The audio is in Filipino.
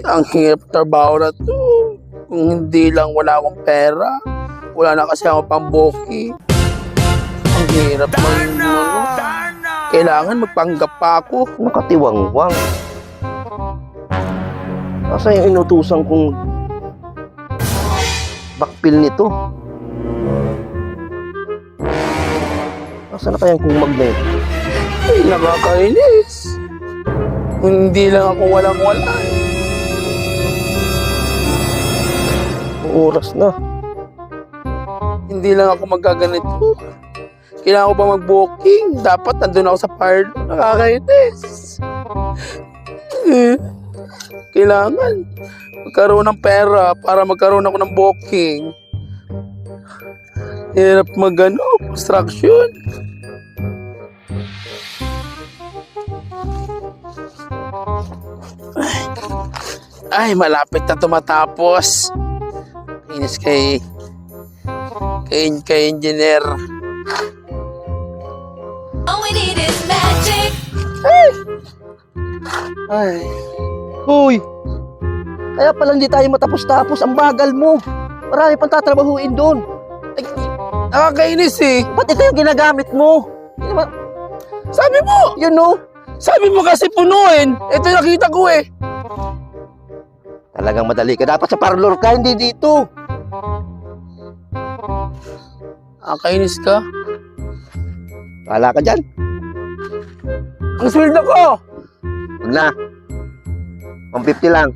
Ang hirap trabaho na to. Kung hindi lang wala akong pera, wala na kasi ako pang boki. Ang hirap kailangan magpanggap pa ako. Nakatiwangwang. Asa yung inutusan kong backfill nito? Asa na kayang kung magnet? Ay, nakakainis. Hindi lang ako walang-wala. Oras na. Hindi lang ako magaganito. Kailangan ko ba mag-booking? Dapat nandun ako sa parlo. Nakakainis. Kailangan magkaroon ng pera para magkaroon ako ng booking. Hirap construction. Ay, malapit na tumatapos. Inis kay engineer. All we need is magic. Ay, Uy! Kaya pala hindi tayo matapos-tapos. Ang bagal mo. Marami pang tatrabahuin doon. nakakainis eh. Ba't ito yung ginagamit mo? Hindi naman, Sabi mo, you know? sabi mo kasi punuin. Ito yung nakita ko eh. Talagang madali ka. Dapat sa parlor ka, hindi dito. Nakakainis ka. Wala ka dyan. Ang sweldo ko. Huwag na. 150 lang.